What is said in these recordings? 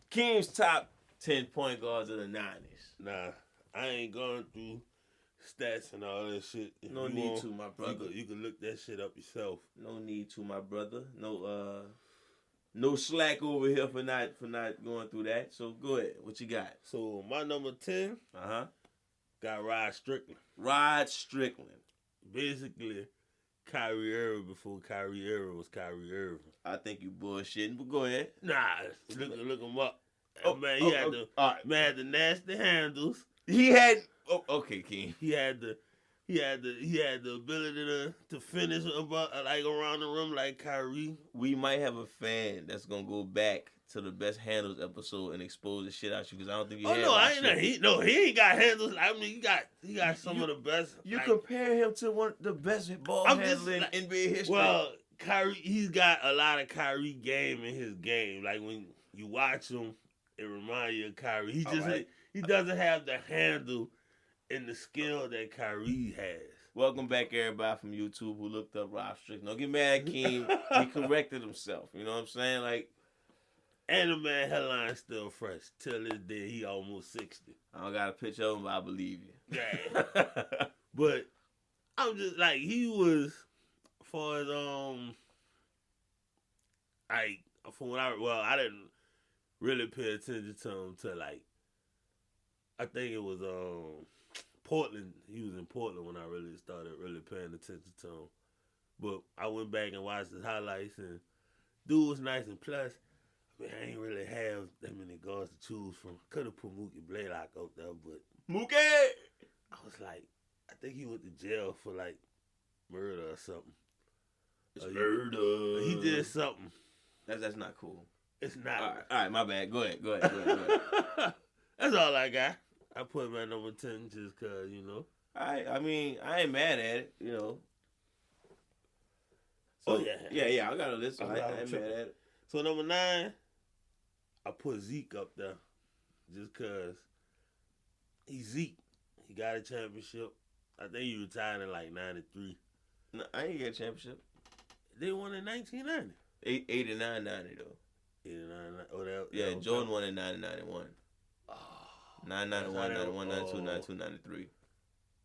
Keem's top 10 point guards of the 90s. Nah, I ain't going through stats and all that shit. If No you need want, to, my brother. You can look that shit up yourself. No need to, my brother. No slack over here for not going through that. So go ahead. What you got? So my number 10 got Rod Strickland. Rod Strickland. Basically, Kyrie Irving before Kyrie Irving was Kyrie Irving. I think you bullshitting, but go ahead. Nah, look him up. Oh, man, he had the nasty handles. He had okay, King. He had the ability to finish about like around the rim like Kyrie. We might have a fan that's gonna go back to the best handles episode and expose the shit out you because I don't think you. He ain't got handles. I mean, he got some of the best. You compare him to one of the best ball handlers in NBA history. Well, Kyrie, he's got a lot of Kyrie game in his game. Like when you watch him, it reminds you of Kyrie. He doesn't have the handle and the skill that Kyrie has. Welcome back, everybody from YouTube who looked up Rod Strickland. Don't get mad at Keem. He corrected himself. You know what I'm saying? Like, and the man headline still fresh. Till this day, he almost 60. I don't got a picture of him, but I believe you. Yeah. But I'm just like, he was, as far as, I didn't really pay attention to him till like, I think it was Portland. He was in Portland when I really started paying attention to him. But I went back and watched his highlights, and dude was nice. And plus, I mean, I ain't really have that many guards to choose from. Could have put Mookie Blaylock out there, but Mookie! I was like, I think he went to jail for like murder or something. It's murder. He did something. That's not cool. It's not. All right, my bad. Go ahead. That's all I got. I put him at number 10 just because, you know. I mean, I ain't mad at it, you know. So, yeah, I got a list. I ain't mad at it. So, number 9, I put Zeke up there just because he's Zeke. He got a championship. I think he retired in like 93. No, I ain't get a championship. They won in 1990. 89, 90, though. 89, Jordan won in 90, 91. 91, 91, 92, 92, 93.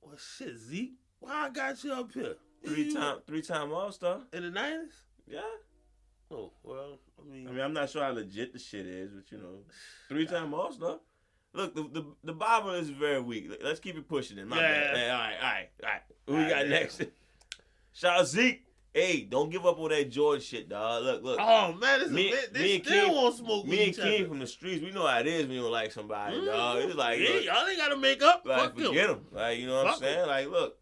Well, shit, Zeke. Why I got you up here? Three-time All-Star. In the 90s? Yeah. Oh, well, I mean, I'm not sure how legit the shit is, but, you know, 3-time All-Star. Look, the Bible is very weak. Let's keep it pushing it. My bad. Hey, all right. Who we got next? Shout out Zeke. Hey, don't give up on that Jordan shit, dog. Look. Oh, man, they still won't smoke me and King from the streets, we know how it is when you don't like somebody, dog. It's like, y'all ain't got to make up. Like, forget him. Like, you know what I'm saying? Like, look,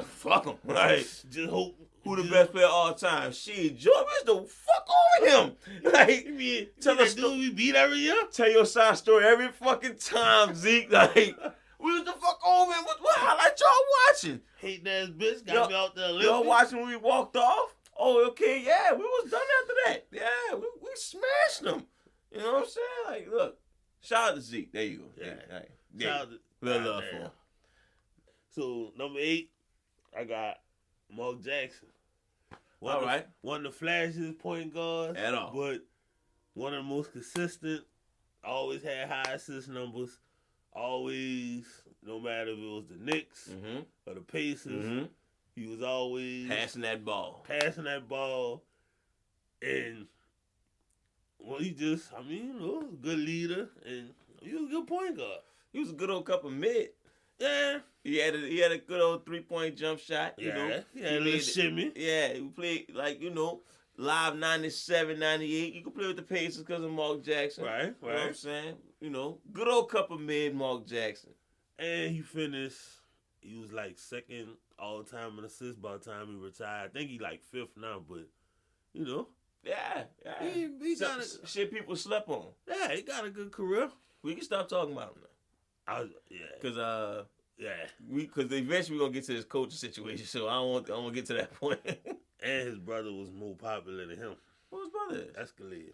fuck him. Like, just hope. Who the best player of all time? Shit, Jordan is the fuck over him. Like, tell us dude we beat every year? Tell your side story every fucking time, Zeke. Like, we was the fuck over him. What highlight y'all watching? Hate ass bitch got me out there living. Y'all watching when we walked off? Oh, okay, yeah. We was done after that. Yeah, we smashed them. You know what I'm saying? Like, look. Shout out to Zeke. There you go. Yeah. Shout out to little love for him. So, number 8, I got Mark Jackson. One of the flashiest point guards. At all. But one of the most consistent. Always had high assist numbers. Always, no matter if it was the Knicks or the Pacers, he was always passing that ball. And, well, he just, I mean, you know, a good leader, and he was a good point guard. He was a good old cup of mid. Yeah. He had a good old 3-point jump shot. You know? He had a little shimmy. Yeah, he played, like, you know, live 97, 98. You can play with the Pacers because of Mark Jackson. Right. You know what I'm saying? You know, good old cup of mid Mark Jackson. And he was like second all time in assists by the time he retired. I think he like 5th now, but, you know. Yeah. He got shit people slept on. Yeah, he got a good career. We can stop talking about him now. Because, because eventually we're going to get to this coaching situation, so I don't want to get to that point. And his brother was more popular than him. Who's his brother? Escalade.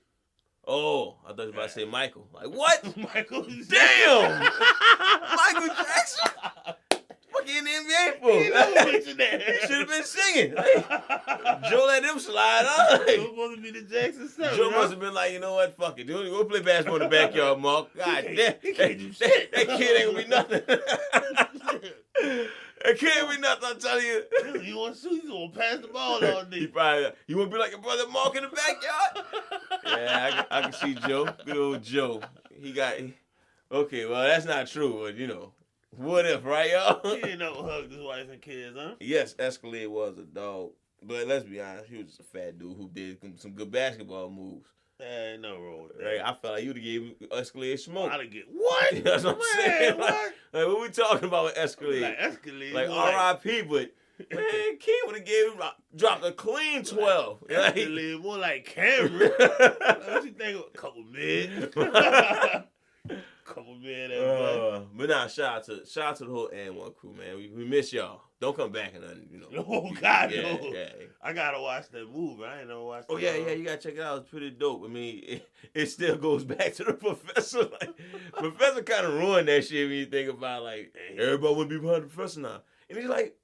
Oh, I thought you were about to say Michael. Like, what? Michael. Damn! Michael Jackson? Fuck, in the NBA for? He never mentioned that. He should have been singing. Like, Joe let him slide out. Like, It was supposed to be the Jackson 7. Joe must have been like, you know what? Fuck it. Dude, go play basketball in the backyard, Mark. God damn. He can't do shit. That kid ain't gonna be nothing. That kid ain't be nothing, I'm telling you. You want to shoot? He's going to pass the ball all day. You want to be like your brother Mark in the backyard? Yeah, I can see Joe. Good old Joe. Okay, well, that's not true, but, you know, what if, right, y'all? He ain't never hugged his wife and kids, huh? Yes, Escalade was a dog. But let's be honest, he was just a fat dude who did some good basketball moves. Ain't no wrong with that. Right? I felt like you'd have gave Escalade smoke. I'd have get, what? That's what I'm saying. What? Like, what we talking about with Escalade? Like, Escalade. Like, R.I.P., but, man, King would have gave him, dropped a clean 12. Escalade, more like Cameron. What you think of? Couple mid. Couple mid, everybody. But nah, shout out to the whole N1 crew, man. We miss y'all. Don't come back and nothing, you know. Oh, God, yeah, no. Yeah. I got to watch that movie. I ain't never watched it. Oh, yeah, you got to check it out. It's pretty dope. I mean, it still goes back to the Professor. Like, Professor kind of ruined that shit when you think about, like, everybody want to be behind the Professor now. And he's like,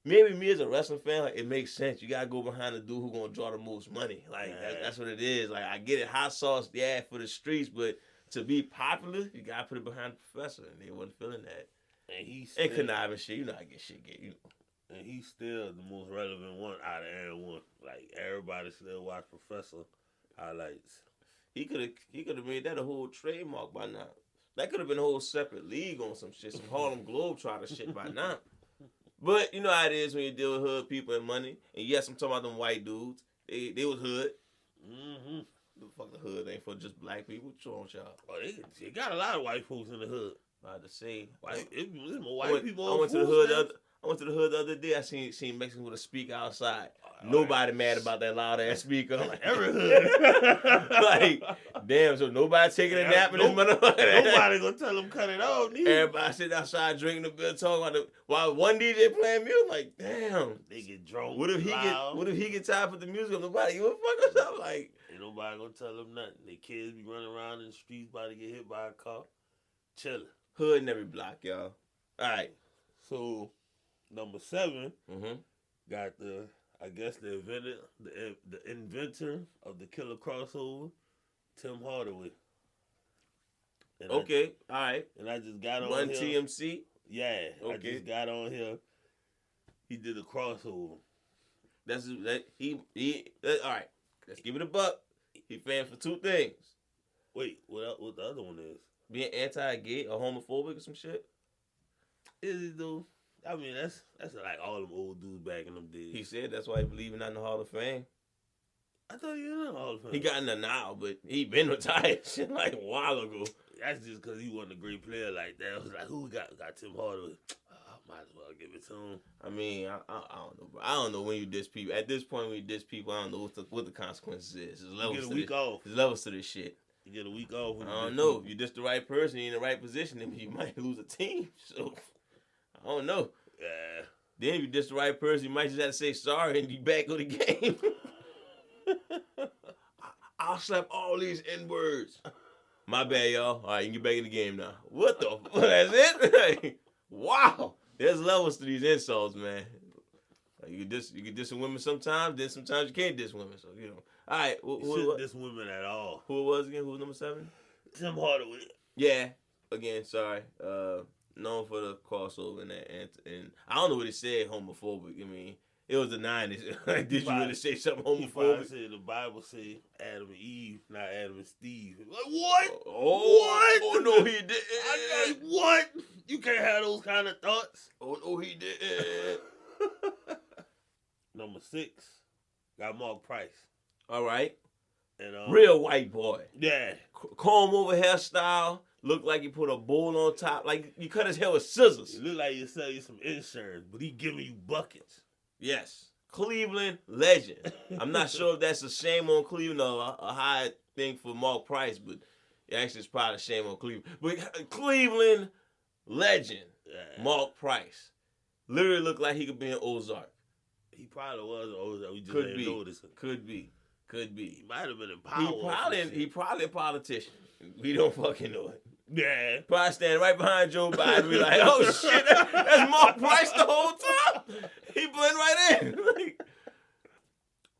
maybe me as a wrestling fan, like, it makes sense. You got to go behind the dude who's going to draw the most money. Like, that's what it is. Like, I get it. Hot sauce, yeah, for the streets, but to be popular, you got to put it behind the Professor. And they wasn't feeling that. And conniving shit. You know how I get shit get, you know. And he's still the most relevant one out of everyone. Like, everybody still watch Professor highlights. He could have made that a whole trademark by now. That could have been a whole separate league on some shit, some Harlem Globetrotter shit by now. But you know how it is when you deal with hood people and money. And yes, I'm talking about them white dudes. They was hood. Mm-hmm. The fuck the hood ain't for just black people. What's wrong with y'all? Oh, they got a lot of white folks in the hood. About to say, There's more white people. I went to the hood. I went to the hood the other day. I seen Mexicans with a speaker outside. Nobody mad about that loud ass speaker. I'm like, every hood. Like, damn, so nobody taking a nap in this motherfucker. Nobody gonna tell them cut it off. Everybody sitting outside drinking the beer, talking about while one DJ playing music. Like, damn, they get drunk. What if he get tired of the music? Nobody give a fuck or something. Like, ain't nobody gonna tell them nothing. Their kids be running around in the streets about to get hit by a car. Chilling. Hood in every block, y'all. All right. So, number 7 mm-hmm. got the inventor of the killer crossover, Tim Hardaway. And all right. And I just got on One here. TMC? Yeah. Okay. I just got on here. He did a crossover. All right. Let's give it a buck. He famous for 2 things. Wait, what the other one is? Being anti-gay or homophobic or some shit? Is it though? I mean, that's like all them old dudes back in them days. He said that's why he believe not in the Hall of Fame. I thought he was in the Hall of Fame. He got in there now, but he been retired shit like a while ago. That's just because he wasn't a great player like that. I was like, who we got? We got Tim Hardaway. Might as well give it to him. I mean, I don't know, bro. I don't know when you diss people. At this point, when you diss people, I don't know what the consequences is. There's levels you get a week off. There's levels to this shit. You get a week off. I don't know. If you diss the right person, you're in the right position, then you might lose a team. So, I don't know. Yeah. Then if you diss the right person, you might just have to say sorry and be back on the game. I'll slap all these N-words. My bad, y'all. All right, you can get back in the game now. What the fuck? That's it? Wow. There's levels to these insults, man. Like you can diss women sometimes, then sometimes you can't diss women. So, you know. All right. You shouldn't diss women at all. Who it was again? Who was number 7? Tim Hardaway. Yeah. Again, sorry. Known for the crossover and that. And I don't know what it said, homophobic. I mean, it was the 90s. Did you really say something homophobic? Said the Bible say Adam and Eve, not Adam and Steve. Like, what? What? Oh, no, he didn't. Like, what? You can't have those kind of thoughts. Oh, no, he didn't. Number 6, got Mark Price. All right. And real white boy. Yeah. Comb over hairstyle. Looked like he put a bowl on top. Like you cut his hair with scissors. It looked like you sell you some insurance, but he giving you buckets. Yes. Cleveland legend. I'm not sure if that's a shame on Cleveland or a high thing for Mark Price, but actually it's probably a shame on Cleveland. But Cleveland legend, Mark Price. Literally looked like he could be in Ozark. He probably was in Ozark. We just didn't notice it. Could be. He might have been in power. He probably a politician. We don't fucking know it. Yeah. Probably standing right behind Joe Biden. Be like, oh shit, that's Mark Price the whole time. He blend right in.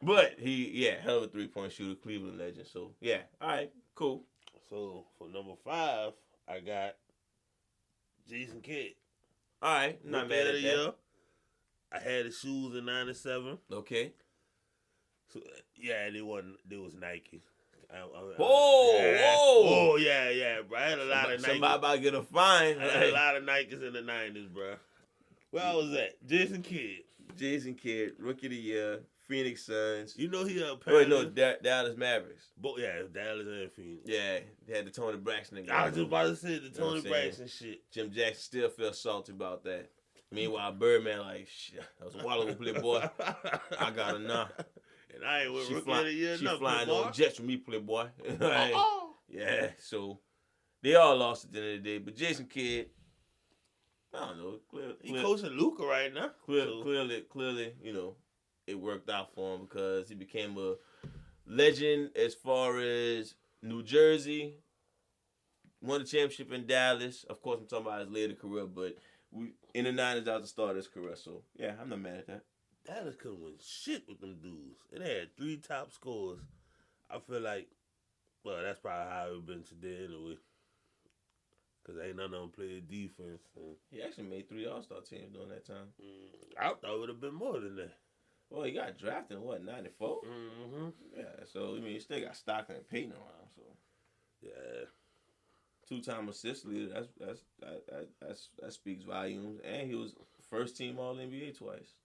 But hell of a 3-point shooter, Cleveland legend. So yeah, all right, cool. So for number 5, I got Jason Kidd. All right, not mad at that. Year. I had the shoes in '97. Okay. So yeah, they was Nike. Whoa! Yeah, bro. I had a lot of Nikes. Somebody about to get a fine. I had a lot of Nikes in the '90s, bro. Where I was at? Jason Kidd, Rookie of the Year, Phoenix Suns. You know he apparently. Dallas Mavericks. Yeah, Dallas and Phoenix. Yeah, they had the Tony Braxton. I was just about to say the Tony Braxton shit. Jim Jackson still feels salty about that. Meanwhile, Birdman like, shit, that was a while ago, Playboy. I got her now. And I ain't with Rookie of the Year. She flying on jets with me, Playboy. Yeah, so they all lost at the end of the day. But Jason Kidd, I don't know. He coaching Luka right now. Clearly, it worked out for him because he became a legend as far as New Jersey. Won the championship in Dallas. Of course, I'm talking about his later career, but in the 90s, that was the start of his career. So, yeah, I'm not mad at that. Dallas couldn't win shit with them dudes. It had 3 top scorers. I feel like, well, that's probably how it been today anyway. Because ain't none of them played defense. He actually made 3 All-Star teams during that time. I thought it would have been more than that. Well, he got drafted in, 94? Mm-hmm. Yeah, so, he still got Stockton and Payton around, so. Yeah. 2-time assist leader, that speaks volumes. And he was first team All-NBA twice.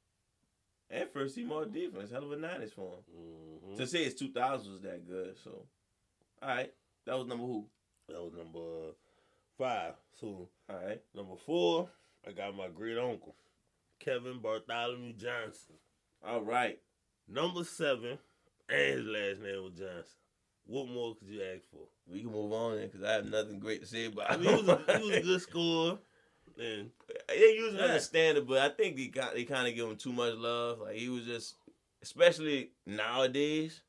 And first team All-Defense. Hell of a 90s for him. Mm-hmm. To say his 2000s was that good, so. All right. That was number who? That was number 5. So, all right. Number 4, I got my great uncle, Kevin Bartholomew Johnson. All right. Number 7, and his last name was Johnson. What more could you ask for? We can move on then, because I have nothing great to say about him. He was a good scorer. And they usually understand it, but I think they kind of give him too much love. Like, he was just, especially nowadays,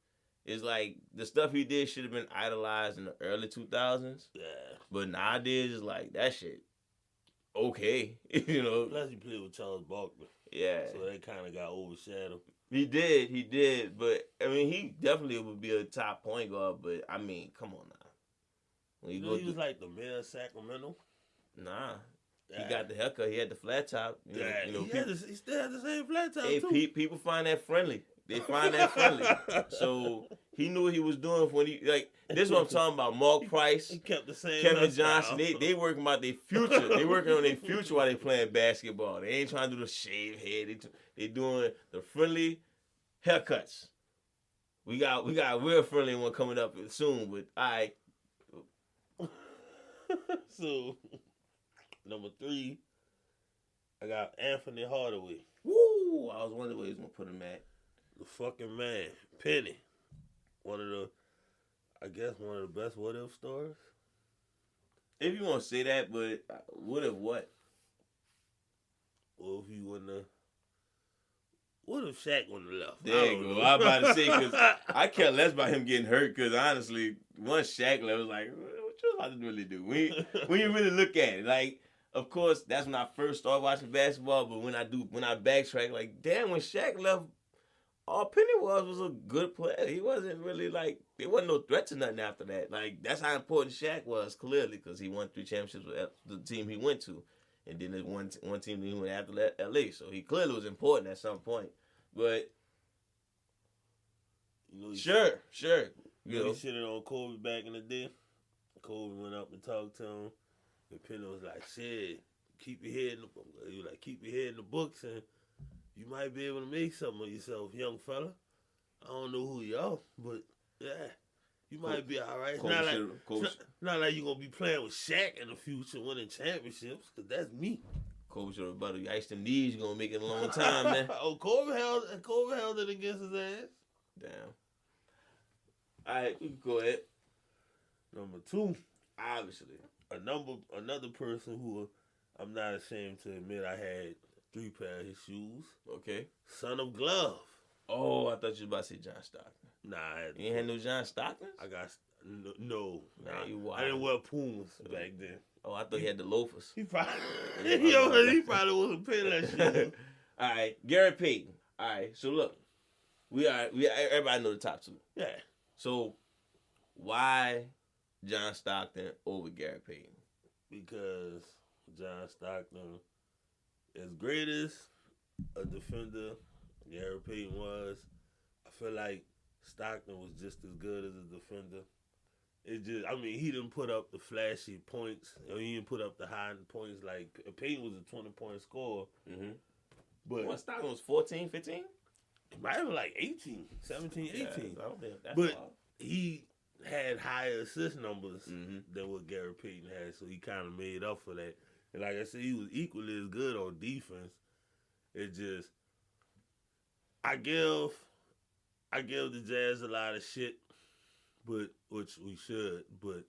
it's like the stuff he did should have been idolized in the early 2000s. Yeah. But nowadays, it's like, that shit, okay. Plus, he played with Charles Barkley. Yeah. So that kind of got overshadowed. He did. But, he definitely would be a top point guard. But, come on now. When he was like the mayor of Sacramento? Nah. Yeah. He got the haircut. He had the flat top. He still had the same flat top, too. People find that friendly. They find that friendly. So, he knew what he was doing when this is what I'm talking about. Mark Price. He kept the same Kevin Johnson. They working about their future. They working on their future while they playing basketball. They ain't trying to do the shave head. They doing the friendly haircuts. We got a real friendly one coming up soon, but all right. So, number 3, I got Anthony Hardaway. Woo! I was wondering where he was going to put him at. The fucking man. Penny. One of the best what-if stars. If you want to say that, but what-if what? Well, if he wouldn't have... What if Shaq wouldn't have left? There you go. I was about to say, because I care less about him getting hurt, because honestly, once Shaq left, I was like, what you about to really do? When you really look at it, like, of course, that's when I first started watching basketball, but when I backtrack, like, damn, when Shaq left, all Penny was a good player. He wasn't really like, there wasn't no threat to nothing after that. Like, that's how important Shaq was, clearly, because he won 3 championships with the team he went to. And then there's one team that he went after LA. So he clearly was important at some point. But, sure. You know, he shitted on Kobe back in the day. Kobe went up and talked to him. And Penny was like, shit, keep your head in the book. He was like, keep your head in the books and you might be able to make something of yourself, young fella. I don't know who you are, but yeah, you might be all right. It's not like you're going to be playing with Shaq in the future, winning championships, because that's me. Kobe should have better. You iced them knees, you're going to make it a long time, man. Kobe held it against his ass. Damn. All right, you can go ahead. Number 2, obviously. Another person who I'm not ashamed to admit I had 3 pair of his shoes. Okay. Son of Glove. Oh, I thought you was about to say John Stockton. Nah, you ain't had no John Stockton? No. Man, you wild. I didn't wear Pumas back then. Oh, I thought he had the loafers. He probably, he probably wasn't paying that shit. All right, Gary Payton. All right, so look, everybody know the top two. Yeah. So why John Stockton over Gary Payton? Because John Stockton, as great as a defender Gary Payton was, I feel like Stockton was just as good as a defender. He didn't put up the flashy points. He didn't put up the high points. Like, Payton was a 20-point scorer. Mm-hmm. But Stockton was 14, 15? It might have been like 18, 17, 18. Yeah, I don't think that's but wild. he had higher assist numbers than what Gary Payton had, so he kind of made up for that. And like I said, he was equally as good on defense. It just, I give the Jazz a lot of shit, but which we should. But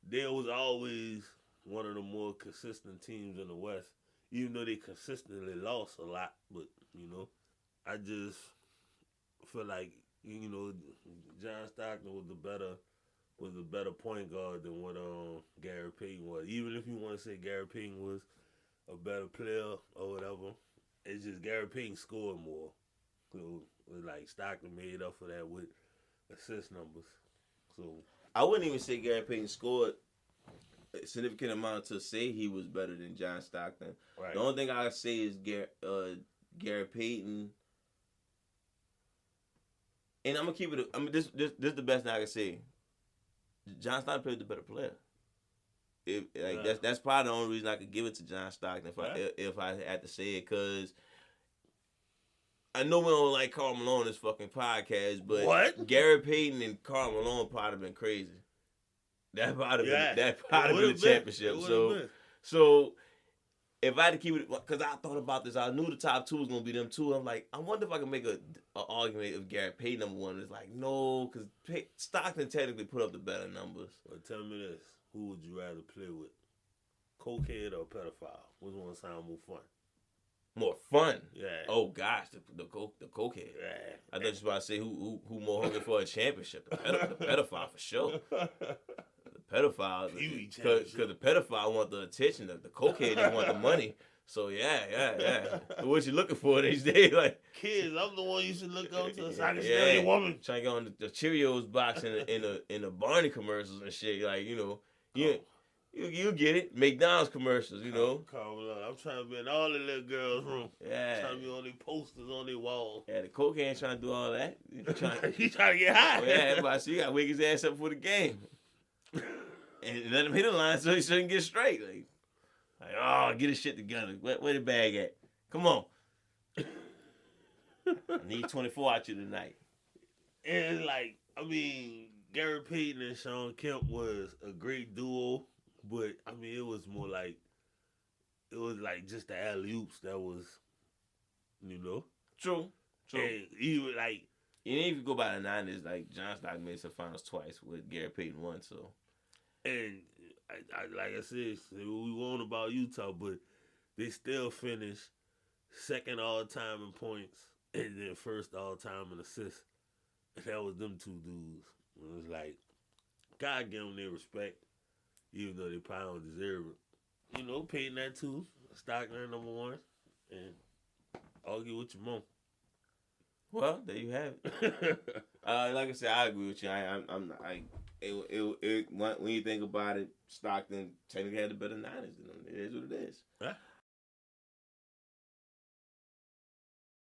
they was always one of the more consistent teams in the West, even though they consistently lost a lot. But I just feel like John Stockton was a better point guard than what Gary Payton was. Even if you want to say Gary Payton was a better player or whatever, it's just Gary Payton scored more. So it was like Stockton made up for that with assist numbers. So I wouldn't even say Gary Payton scored a significant amount to say he was better than John Stockton. Right. The only thing I say is Gary Payton. And I'm gonna keep it. This is the best thing I can say. John Stockton played the better player. That's probably the only reason I could give it to John Stockton if I had to say it, because I know we don't like Karl Malone on this fucking podcast, but what? Gary Payton and Karl Malone probably have been crazy. That probably been the championship. So if I had to keep it, because I thought about this, I knew the top two was gonna be them two. I'm like, I wonder if I can make an argument of Gary Payton number one. It's like, no, because Stockton technically put up the better numbers. Well, tell me this: who would you rather play with, cokehead or pedophile? Which one sound more fun? More fun? Yeah. Oh gosh, the cokehead. Yeah. I thought you were about to say who more hungry for a championship? The pedophile for sure. Pedophile, because the pedophile want the attention, the cokehead didn't want the money. So yeah. What you looking for these days? Like kids, I'm the one you should look up to. So I can smell your woman. Trying to get on the Cheerios box in the Barney commercials and shit. Like you get it. McDonald's commercials, I'm trying to be in all the little girls' room. Yeah. I'm trying to be on their posters on their walls. Yeah, the cokehead trying to do all that. He trying to get high. Yeah, everybody. So you got to wake his ass up for the game. And let him hit the line so he shouldn't get straight. Like, get his shit together. Where the bag at? Come on. I need 24 out you tonight. And Gary Payton and Sean Kemp was a great duo, but it was more like just the alley-oops that was, True. And even if you go by the 90s, like John Stockton made the finals twice with Gary Payton won, so. And like I said, we won about Utah, but they still finished second all time in points and then first all time in assists. And that was them two dudes. It was like, God give them their respect, even though they probably don't deserve it. Payton that too. Stockton number one, and argue what you want. Well, there you have it. Like I said, I agree with you. When you think about it, Stockton technically had the better 90s than them. It is what it is. Huh?